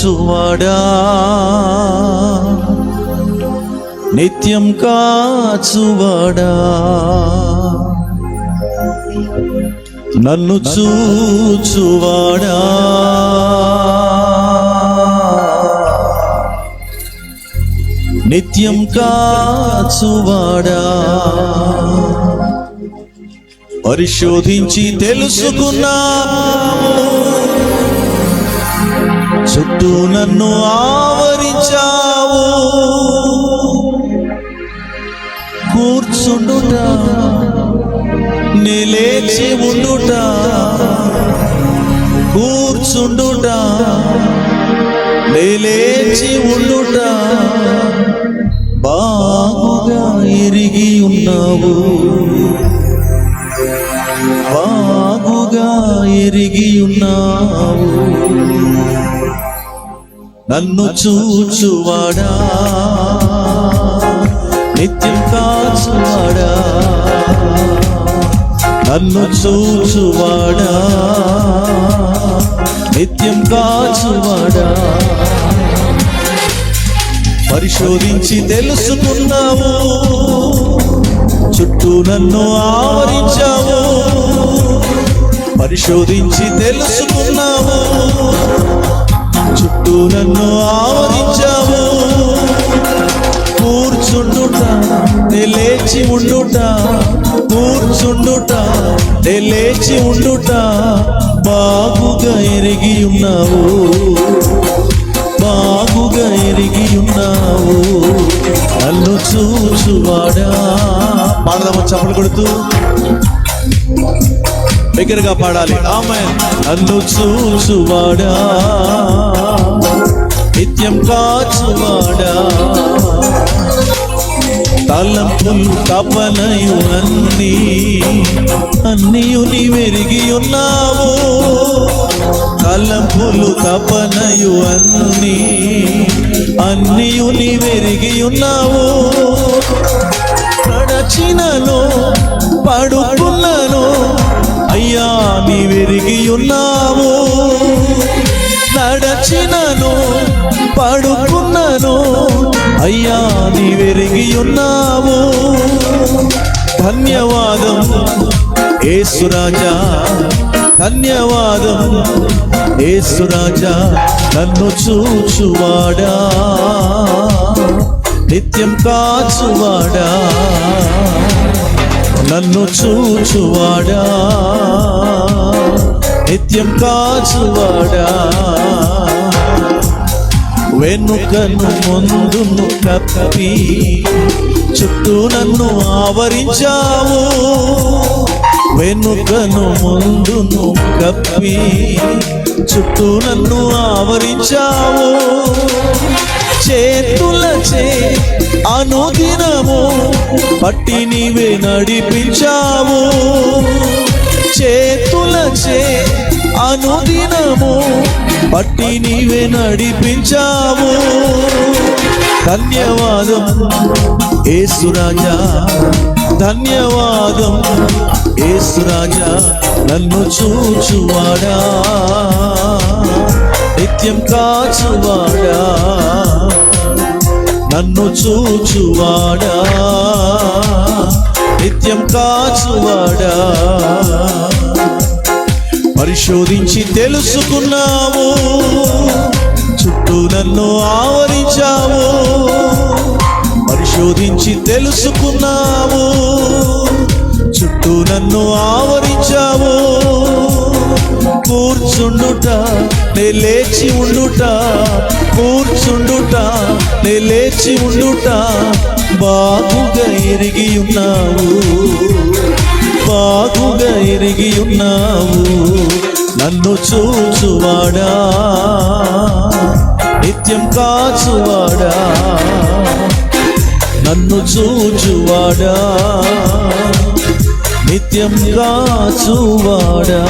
చూచువాడా, నిత్యం కాచువాడా, నన్ను చూచువాడా, నిత్యం కాచువాడా, పరిశోధించి తెలుసుకున్నాము, చుట్టూ నన్ను ఆవరించావు, కూర్చుండుట నిలేచి ఉండుట, కూర్చుండుట నిలేచి ఉండుట బాగుగా ఎరిగి ఉన్నావు, బాగుగా ఎరిగి ఉన్నావు, నన్ను చూచువాడా, నిత్యం కాచువాడా, నన్ను చూచువాడా, నిత్యం కాచువాడా, పరిశోధించి తెలుసుకున్నావు, చుట్టూ నన్ను ఆవరించావు, పరిశోధించి తెలుసుకున్నావు, చుట్టూ నన్ను ఆవరించావు, కూర్చుండుట లేచి ఉండుట, కూర్చుండుట లేచి ఉండుట బాగుగా ఎరిగి ఉన్నావు, బాగుగా ఎరిగి ఉన్నావు, నన్ను చూచువాడా. పాడదామా చప్పలు కొడుతూ? దగ్గరగా పాడాలి. ఆమేన్. నన్ను చూచువాడా, నిత్యం కాచువాడా, తలంపులు తపనయు అన్నీయు నీవెరిగి ఉన్నావు, తలంపులు తపనయు అన్నీయు నీవెరిగి ఉన్నావు, నడచినను పడుకున్నను అయ్యా నీవెరిగి ఉన్నావు, నడచినను పడుకున్నను అయ్యా నీవెరిగి ఉన్నావు, ధన్యవాదం యేసురాజా, ధన్యవాదం యేసురాజా, నన్ను చూచువాడా, నిత్యం కాచువాడా, నన్ను చూచువాడా, నిత్యం కాచువాడా, వెనుకను ముందును కప్పి చుట్టూ నన్ను ఆవరించావు, వెనుకను ముందును కప్పి చుట్టూ నన్ను ఆవరించావు, చేతులచే అనుదినము పట్టి నీవే నడిపించావు, చేతులచే అనుదినము పట్టి నీవే నడిపించావు, ధన్యవాదం యేసురాజా, ధన్యవాదం యేసురాజా, నన్ను చూచువాడా, నిత్యం కాచువాడా, నన్ను చూచువాడా, నిత్యం కాచువాడా, పరిశోధించి తెలుసుకున్నావు, చుట్టూ నన్ను ఆవరించావు, పరిశోధించి తెలుసుకున్నావు, చుట్టూ నన్ను ఆవరించావు, కూర్చుండుట లేచి ఉండుట, కూర్చుండుట లేచి ఉండుట బాగుగా ఎరిగి ఉన్నావు, బాగుగా ఎరిగి ఉన్నావు, నన్ను చూచువాడా, నిత్యం కాచువాడా, నన్ను చూచువాడా, నిత్యం కాచువాడా.